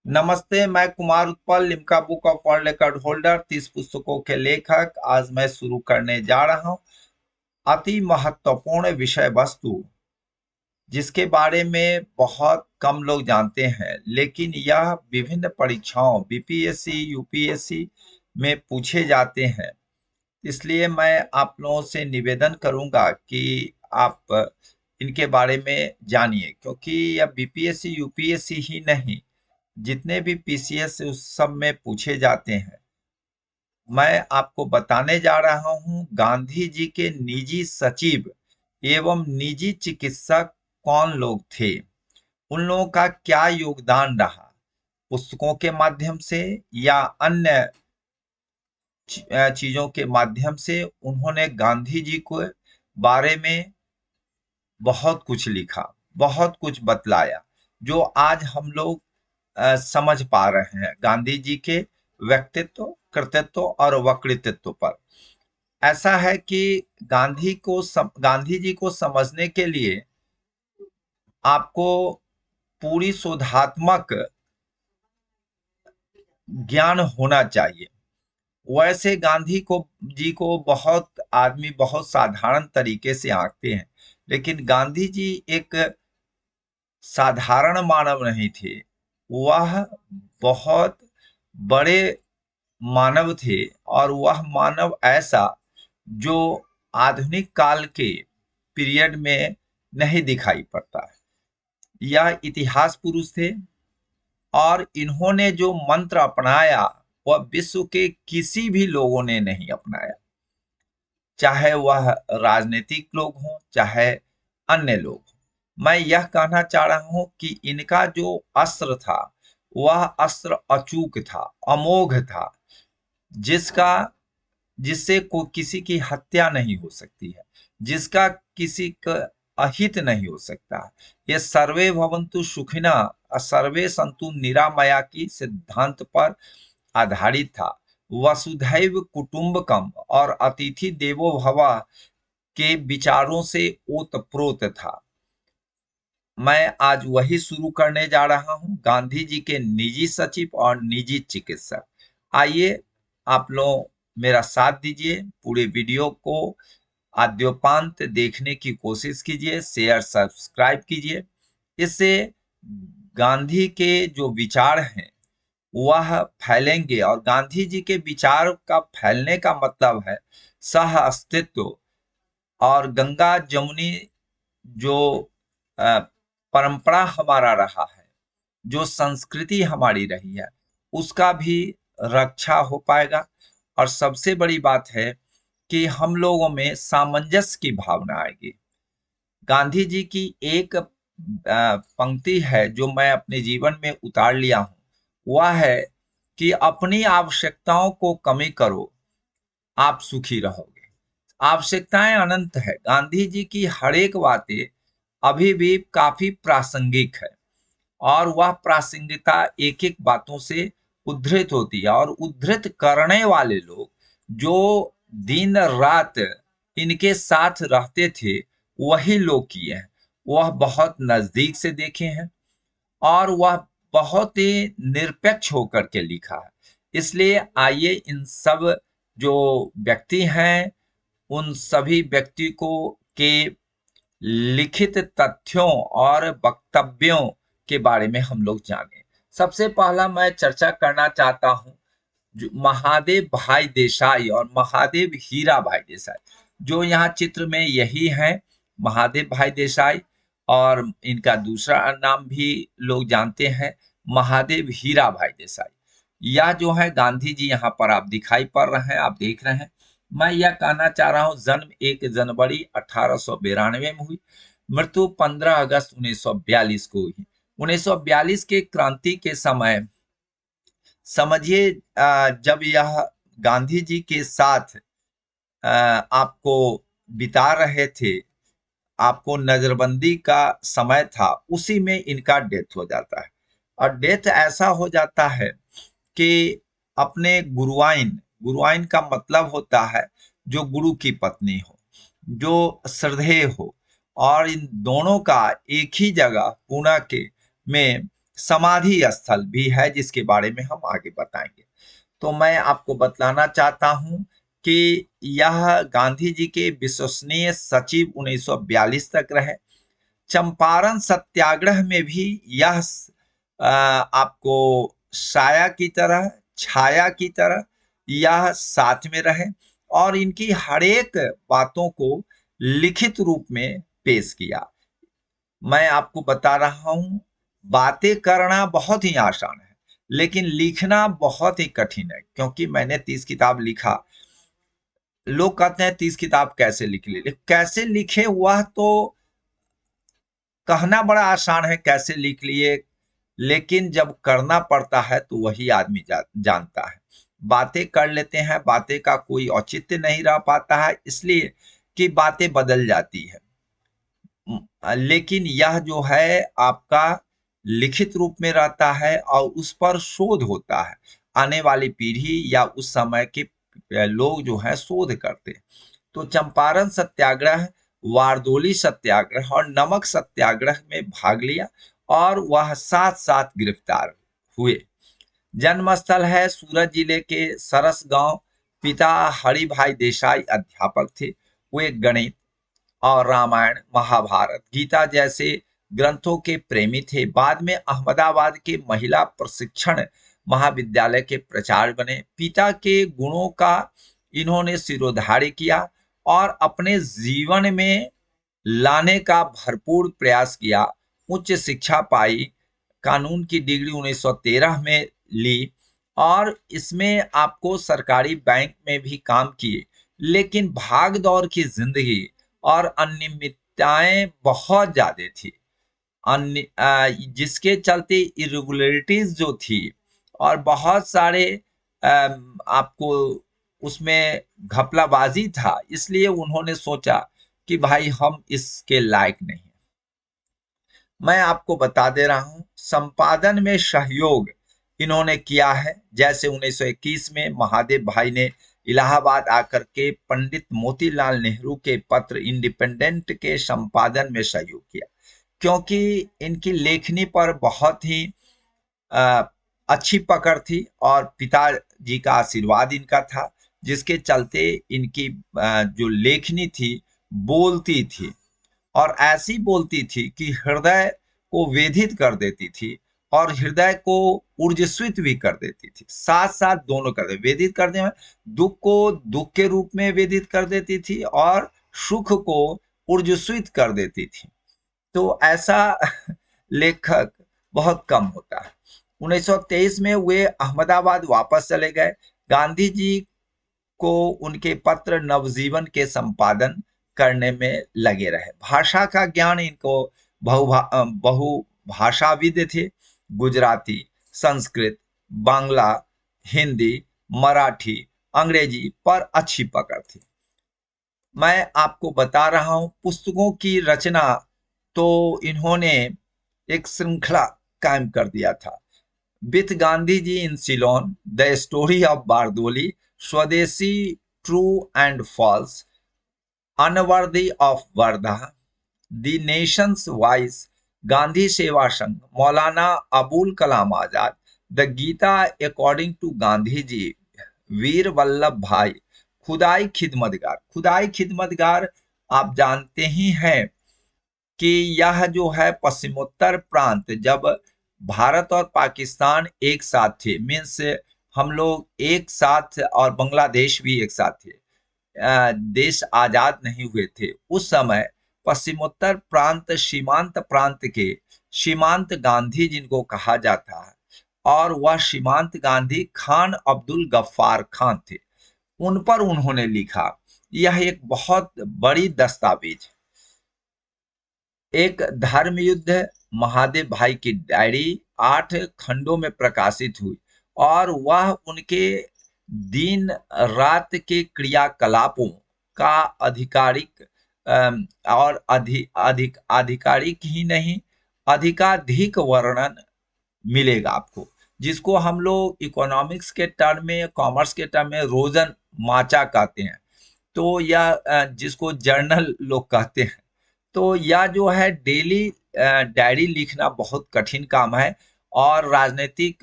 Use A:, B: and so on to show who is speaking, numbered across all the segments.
A: नमस्ते। मैं Kumar Utpal, Limca book of world record holder, 30 पुस्तकों के लेखक। आज मैं शुरू करने जा रहा हूं अति महत्वपूर्ण विषय वस्तु, जिसके बारे में बहुत कम लोग जानते हैं, लेकिन यह विभिन्न परीक्षाओं बीपीएससी यूपीएससी में पूछे जाते हैं। इसलिए मैं आप लोगों से निवेदन करूंगा कि आप इनके बारे में जानिए, क्योंकि यह बीपीएससी यूपीएससी ही नहीं, जितने भी पीसीएस उस सब में पूछे जाते हैं। मैं आपको बताने जा रहा हूं गांधी जी के निजी सचिव एवं निजी चिकित्सक कौन लोग थे, उन लोगों का क्या योगदान रहा, पुस्तकों के माध्यम से या अन्य चीजों के माध्यम से। उन्होंने गांधी जी के बारे में बहुत कुछ लिखा, बहुत कुछ बतलाया, जो आज हम लोग समझ पा रहे हैं गांधी जी के व्यक्तित्व, कृतित्व और वक्तृत्व पर। ऐसा है कि गांधी जी को समझने के लिए आपको पूरी शोधात्मक ज्ञान होना चाहिए। वैसे गांधी को जी को बहुत आदमी बहुत साधारण तरीके से आंकते हैं, लेकिन गांधी जी एक साधारण मानव नहीं थे। वह बहुत बड़े मानव थे, और वह मानव ऐसा जो आधुनिक काल के पीरियड में नहीं दिखाई पड़ता है। यह इतिहास पुरुष थे, और इन्होंने जो मंत्र अपनाया वह विश्व के किसी भी लोगों ने नहीं अपनाया, चाहे वह राजनीतिक लोग हों चाहे अन्य लोग। मैं यह कहना चाह रहा हूं कि इनका जो अस्त्र था वह अस्त्र अचूक था, अमोघ था, जिसका जिससे को किसी की हत्या नहीं हो सकती है, जिसका किसी का अहित नहीं हो सकता है। ये सर्वे भवन्तु सुखिनः और सर्वे सन्तु निरामया की सिद्धांत पर आधारित था। वसुधैव कुटुंबकम और अतिथि देवो भव के विचारों से ओतप्रोत था। मैं आज वही शुरू करने जा रहा हूं, गांधी जी के निजी सचिव और निजी चिकित्सक। आइए आप लोग मेरा साथ दीजिए, पूरे वीडियो को आद्योपांत देखने की कोशिश कीजिए, शेयर सब्सक्राइब कीजिए। इससे गांधी के जो विचार हैं वह फैलेंगे, और गांधी जी के विचार का फैलने का मतलब है सह अस्तित्व। और गंगा जमुनी जो अ, परंपरा हमारा रहा है, जो संस्कृति हमारी रही है, उसका भी रक्षा हो पाएगा। और सबसे बड़ी बात है कि हम लोगों में सामंजस्य की भावना आएगी। गांधी जी की एक पंक्ति है जो मैं अपने जीवन में उतार लिया हूं, वह है कि अपनी आवश्यकताओं को कमी करो, आप सुखी रहोगे। आवश्यकताएं अनंत है। गांधी जी की हर एक बातें अभी भी काफी प्रासंगिक है, और वह प्रासंगिकता एक एक बातों से उद्धृत होती है, और उद्धृत करने वाले लोग जो दिन रात इनके साथ रहते थे वही लोग किए हैं। वह बहुत नजदीक से देखे हैं, और वह बहुत ही निरपेक्ष होकर के लिखा है। इसलिए आइए इन सब जो व्यक्ति हैं उन सभी व्यक्ति को के लिखित तथ्यों और वक्तव्यों के बारे में हम लोग जानें। सबसे पहला मैं चर्चा करना चाहता हूं जो महादेव भाई देसाई और महादेव हीरा भाई देसाई, जो यहाँ चित्र में यही है, महादेव भाई देसाई। और इनका दूसरा नाम भी लोग जानते हैं, महादेव हीरा भाई देसाई। यह जो है गांधी जी यहाँ पर आप दिखाई पड़ रहे हैं, आप देख रहे हैं। मैं यह कहना चाह रहा हूँ, जन्म 1 जनवरी 1892 में हुई, मृत्यु 15 अगस्त 1942 को हुई। 1942 के क्रांति के समय समझिए, जब यह गांधी जी के साथ आपको बिता रहे थे, आपको नजरबंदी का समय था, उसी में इनका डेथ हो जाता है। और डेथ ऐसा हो जाता है कि अपने गुरुआइन, गुरुआइन का मतलब होता है जो गुरु की पत्नी हो, जो श्रद्धेय हो, और इन दोनों का एक ही जगह पुणे के में समाधि स्थल भी है, जिसके बारे में हम आगे बताएंगे। तो मैं आपको बतलाना चाहता हूं कि यह गांधी जी के विश्वसनीय सचिव 1942 तक रहे। चंपारण सत्याग्रह में भी यह आपको साया की तरह, छाया की तरह यह साथ में रहे और इनकी हर एक बातों को लिखित रूप में पेश किया। मैं आपको बता रहा हूं, बातें करना बहुत ही आसान है, लेकिन लिखना बहुत ही कठिन है, क्योंकि मैंने 30 किताब लिखा। लोग कहते हैं 30 किताब कैसे लिख ले, कैसे लिखे वह तो कहना बड़ा आसान है, कैसे लिख लिए, लेकिन जब करना पड़ता है तो वही आदमी जानता है। बातें कर लेते हैं, बातें का कोई औचित्य नहीं रह पाता है, इसलिए कि बातें बदल जाती है। लेकिन यह जो है आपका लिखित रूप में रहता है और उस पर शोध होता है। आने वाली पीढ़ी या उस समय के लोग जो है शोध करते हैं। तो चंपारण सत्याग्रह, वारदोली सत्याग्रह और नमक सत्याग्रह में भाग लिया और वह साथ साथ गिरफ्तार हुए। जन्मस्थल है सूरत जिले के सरस गांव। पिता हरिभाई देसाई अध्यापक थे। वे गणित और रामायण, महाभारत, गीता जैसे ग्रंथों के प्रेमी थे। बाद में अहमदाबाद के महिला प्रशिक्षण महाविद्यालय के प्राचार्य बने। पिता के गुणों का इन्होंने सिरोधार्य किया और अपने जीवन में लाने का भरपूर प्रयास किया। उच्च शिक्षा पाई, कानून की डिग्री 1913 में ली और इसमें आपको सरकारी बैंक में भी काम किए। लेकिन भाग दौड़ की जिंदगी और अनियमितताएं बहुत ज्यादा थी, जिसके चलते इरेगुलरिटीज जो थी और बहुत सारे आपको उसमें घपलाबाजी था, इसलिए उन्होंने सोचा कि भाई हम इसके लायक नहीं। मैं आपको बता दे रहा हूं, संपादन में सहयोग इन्होंने किया है। जैसे 1921 में महादेव भाई ने इलाहाबाद आकर के पंडित मोतीलाल नेहरू के पत्र इंडिपेंडेंट के संपादन में सहयोग किया, क्योंकि इनकी लेखनी पर बहुत ही अ, अच्छी पकड़ थी और पिताजी का आशीर्वाद इनका था, जिसके चलते इनकी जो लेखनी थी बोलती थी और ऐसी बोलती थी कि हृदय को वेधित कर देती थी और हृदय को ऊर्जस्वित भी कर देती थी। साथ साथ दोनों कर देती, वेधित कर दे, दुख को दुख के रूप में वेधित कर देती थी और सुख को ऊर्जस्वित कर देती थी। तो ऐसा लेखक बहुत कम होता है। 1923 में वे अहमदाबाद वापस चले गए। गांधी जी को उनके पत्र नवजीवन के संपादन करने में लगे रहे। भाषा का ज्ञान इनको बहुभाषाविद थे। गुजराती, संस्कृत, बांग्ला, हिंदी, मराठी, अंग्रेजी पर अच्छी पकड़ थी। मैं आपको बता रहा हूं, पुस्तकों की रचना तो इन्होंने एक श्रृंखला कायम कर दिया था। With Gandhi ji in Ceylon, the story of Bardoli, Swadeshi, true and false, अनवर्दी of Wardha, the nation's voice, Gandhi Seva Sangh, Maulana Abul Kalam Azad, the Gita according to Gandhi ji, Veer Vallabh Bhai, Khudai खिदमतगार। खुदाई खिदमतगार आप जानते ही हैं कि यह जो है पश्चिमोत्तर प्रांत, जब भारत और पाकिस्तान एक साथ थे, मीन्स हम लोग एक साथ और बांग्लादेश भी एक साथ थे, देश आजाद नहीं हुए थे उस समय, पश्चिमोत्तर प्रांत सीमांत प्रांत के सीमांत गांधी जिनको कहा जाता है, और वह सीमांत गांधी खान अब्दुल गफ्फार खान थे। उन पर उन्होंने लिखा। यह एक बहुत बड़ी दस्तावेज, एक धर्म युद्ध, महादेव भाई की डायरी 8 खंडों में प्रकाशित हुई और वह उनके दिन रात के क्रियाकलापों का आधिकारिक और आधिकारिक ही नहीं, अधिकाधिक वर्णन मिलेगा आपको, जिसको हम लोग इकोनॉमिक्स के टर्म में, कॉमर्स के टर्म में रोजन माचा कहते हैं। तो यह जिसको जर्नल लोग कहते हैं। तो यह जो है डेली डायरी लिखना बहुत कठिन काम है और राजनीतिक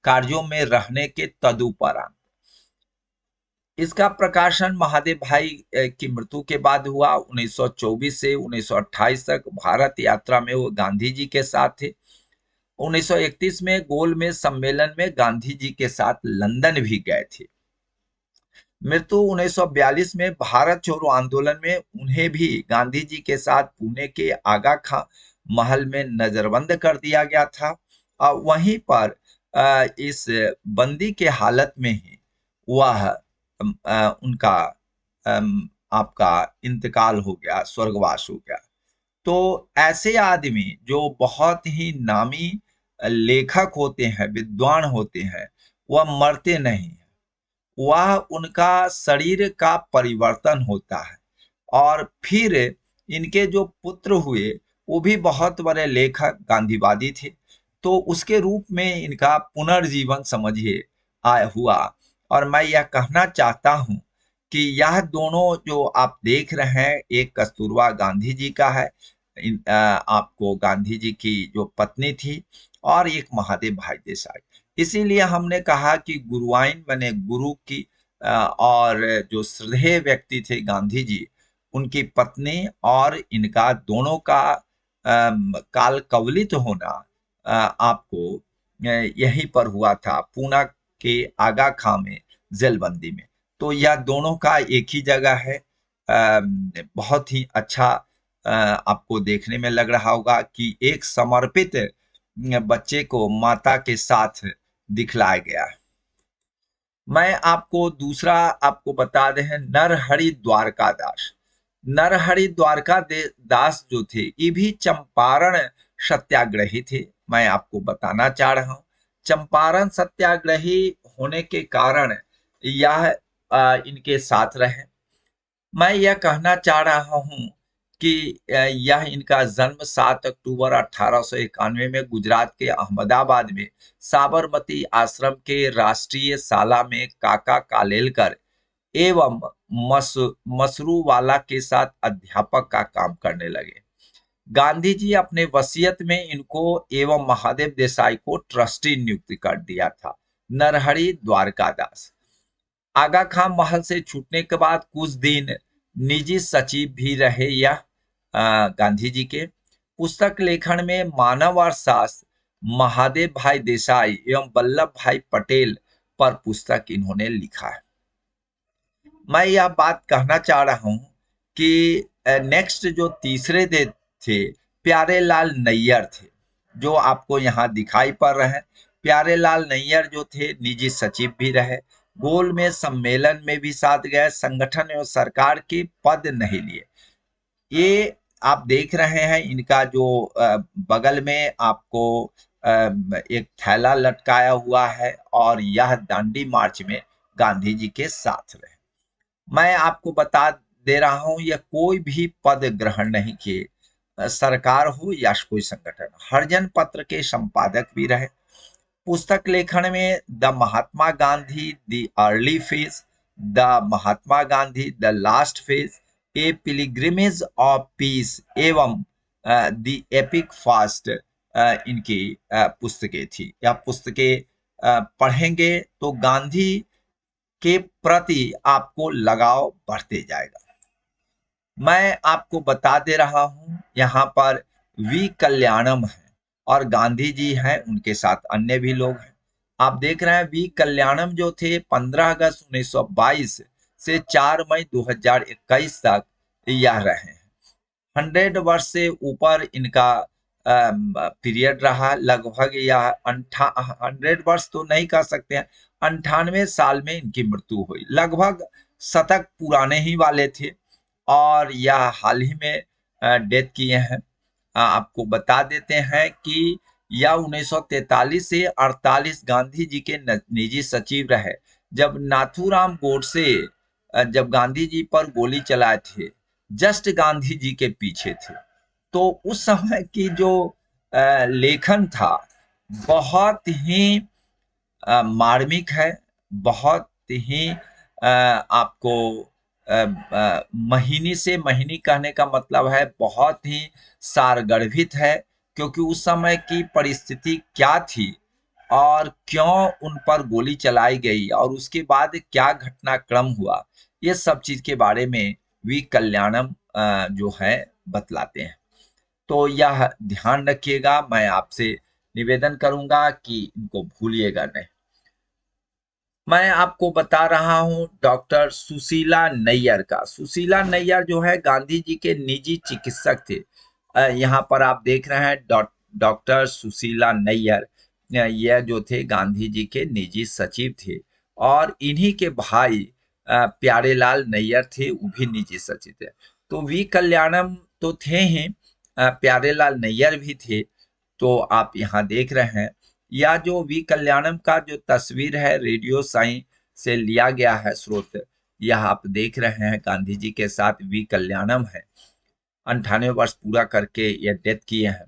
A: कार्यों में रहने के तदुपरांत। इसका प्रकाशन महादेव भाई की मृत्यु के बाद हुआ। 1924 से 1928 तक भारत यात्रा में वो गांधी जी के साथ थे। 1931 में गोलमेज सम्मेलन में गांधी जी के साथ लंदन भी गए थे। मृत्यु 1942 में भारत छोड़ो आंदोलन में उन्हें भी गांधी जी के साथ पुणे के आगा खां महल में नजरबंद कर दिया गया था और वहीं पर इस बंदी के हालत में ही वह उनका आपका इंतकाल हो गया, स्वर्गवास हो गया। तो ऐसे आदमी जो बहुत ही नामी लेखक होते हैं, विद्वान होते हैं, वह मरते नहीं। वह उनका शरीर का परिवर्तन होता है और फिर इनके जो पुत्र हुए वो भी बहुत बड़े लेखक गांधीवादी थे। तो उसके रूप में इनका पुनर्जीवन समझिए आया हुआ। और मैं यह कहना चाहता हूं कि यह दोनों जो आप देख रहे हैं, एक कस्तूरबा गांधी जी का है, आपको गांधी जी की जो पत्नी थी, और एक महादेव भाई देसाई। इसीलिए हमने कहा कि गुरुआइन बने गुरु की और जो श्रद्धेय व्यक्ति थे गांधी जी, उनकी पत्नी और इनका दोनों का काल कवलित होना आपको यहीं पर हुआ था, पूना के आगा खां में जेलबंदी में। तो यह दोनों का एक ही जगह है। बहुत ही अच्छा आपको देखने में लग रहा होगा कि एक समर्पित बच्चे को माता के साथ दिखलाया गया है। मैं आपको दूसरा आपको बता दें, नरहरि द्वारकादास। नरहरि दास जो थे ये भी चंपारण सत्याग्रही थे। मैं आपको बताना चाह रहा हूं, चंपारण सत्याग्रही होने के कारण यह इनके साथ रहे। मैं यह कहना चाह रहा हूं कि यह इनका जन्म 7 अक्टूबर 1891 में गुजरात के अहमदाबाद में साबरमती आश्रम के राष्ट्रीय शाला में काका कालेलकर एवं मसरूवाला के साथ अध्यापक का काम करने लगे। गांधी जी अपने वसीयत में इनको एवं महादेव देसाई को ट्रस्टी नियुक्त कर दिया था। नरहरि द्वारकादास आगा खां महल से छूटने के बाद कुछ दिन निजी सचिव भी रहे यह गांधी जी के। पुस्तक लेखन में मानव अर्थशास्त्र, महादेव भाई देसाई एवं वल्लभ भाई पटेल पर पुस्तक इन्होंने लिखा है। मैं यह बात कहना चाह रहा हूं कि नेक्स्ट जो तीसरे दे थे प्यारेलाल नैयर थे, जो आपको यहाँ दिखाई पड़ रहे हैं। प्यारेलाल नैयर जो थे निजी सचिव भी रहे, गोल में सम्मेलन में भी साथ गए, संगठन एवं सरकार के पद नहीं लिए। ये आप देख रहे हैं इनका जो बगल में आपको एक थैला लटकाया हुआ है और यह दांडी मार्च में गांधी जी के साथ रहे। मैं आपको बता दे रहा हूं यह कोई भी पद ग्रहण नहीं किए, सरकार हो या कोई संगठन। हरिजन पत्र के संपादक भी रहे। पुस्तक लेखन में the Mahatma Gandhi the early phase, the Mahatma Gandhi the last phase, A pilgrimage of peace एवं द एपिक फास्ट इनकी पुस्तकें थी। यह पुस्तकें पढ़ेंगे तो गांधी के प्रति आपको लगाव बढ़ते जाएगा। मैं आपको बता दे रहा हूं यहाँ पर वी कल्याणम है और गांधी जी हैं, उनके साथ अन्य भी लोग हैं। आप देख रहे हैं वी कल्याणम जो थे 15 अगस्त 1922 से 4 मई 2021 तक यह रहे हैं। 100 वर्ष से ऊपर इनका पीरियड रहा लगभग। यह 100 वर्ष तो नहीं कह सकते हैं, 98 साल में इनकी मृत्यु हुई। लगभग शतक पुराने ही वाले थे और यह हाल ही में डेथ किए हैं। आपको बता देते हैं कि यह 1943 से 48 गांधी जी के निजी सचिव रहे। जब नाथूराम गोडसे जब गांधी जी पर गोली चलाए थे, जस्ट गांधी जी के पीछे थे। तो उस समय की जो लेखन था बहुत ही मार्मिक है, बहुत ही आपको महीनी से महीनी कहने का मतलब है बहुत ही सारगर्भित है। क्योंकि उस समय की परिस्थिति क्या थी और क्यों उन पर गोली चलाई गई और उसके बाद क्या घटनाक्रम हुआ, ये सब चीज के बारे में वी कल्याणम जो है बतलाते हैं। तो यह ध्यान रखिएगा, मैं आपसे निवेदन करूंगा कि इनको भूलिएगा नहीं। मैं आपको बता रहा हूं डॉक्टर सुशीला नैयर का। सुशीला नैयर जो है गांधी जी के निजी चिकित्सक थे। यहाँ पर आप देख रहे हैं डॉक्टर सुशीला नैयर, यह जो थे गांधी जी के निजी सचिव थे और इन्हीं के भाई प्यारेलाल नैयर थे, वो भी निजी सचिव थे। तो वी कल्याणम तो थे ही, प्यारेलाल नैयर भी थे। तो आप यहाँ देख रहे हैं, या जो वी कल्याणम का जो तस्वीर है रेडियो साई से लिया गया है स्रोत, यह आप देख रहे हैं गांधी जी के साथ वी कल्याणम है। 98 वर्ष पूरा करके ये डेथ किए हैं।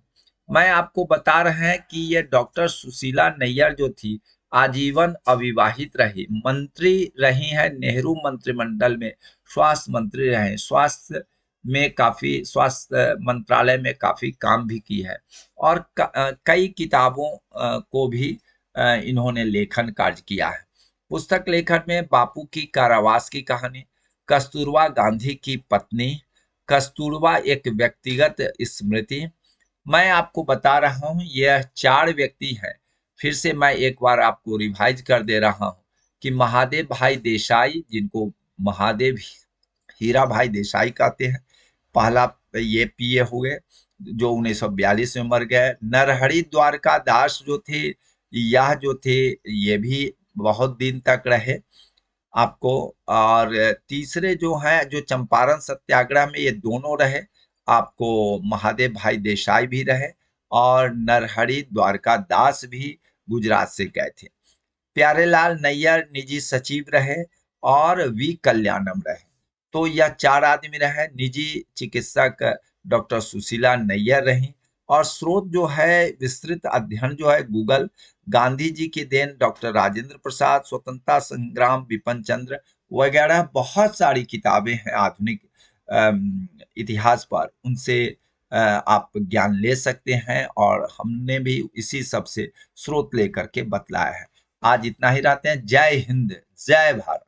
A: मैं आपको बता रहे हैं कि ये डॉक्टर सुशीला नैयर जो थी आजीवन अविवाहित रही, मंत्री रही है नेहरू मंत्रिमंडल में, स्वास्थ्य मंत्री रहे, स्वास्थ्य मंत्रालय में काफी काम भी की है और कई किताबों को भी इन्होंने लेखन कार्य किया है। पुस्तक लेखन में बापू की कारावास की कहानी, कस्तूरबा गांधी की पत्नी, कस्तूरबा एक व्यक्तिगत स्मृति। मैं आपको बता रहा हूं यह 4 व्यक्ति हैं। फिर से मैं एक बार आपको रिवाइज कर दे रहा हूं कि महादेव भाई देसाई, जिनको महादेव हीरा भाई देसाई कहते हैं, पहला ये पीए हुए जो 1942 में मर गए। नरहरि द्वारका दास जो थे, यह जो थे ये भी बहुत दिन तक रहे आपको। और तीसरे जो हैं जो चंपारण सत्याग्रह में ये दोनों रहे आपको, महादेव भाई देसाई भी रहे और नरहरि द्वारका दास भी गुजरात से गए थे। प्यारेलाल नैयर निजी सचिव रहे और वी कल्याणम रहे। तो यह 4 आदमी रहे। निजी चिकित्सक डॉक्टर सुशीला नैयर रही और स्रोत जो है विस्तृत अध्ययन जो है गूगल, गांधी जी की देन डॉक्टर राजेंद्र प्रसाद, स्वतंत्रता संग्राम बिपिन चंद्र वगैरह बहुत सारी किताबें हैं आधुनिक इतिहास पर, उनसे आप ज्ञान ले सकते हैं और हमने भी इसी सब से स्रोत लेकर के बतलाया है। आज इतना ही रहते हैं। जय हिंद, जय भारत।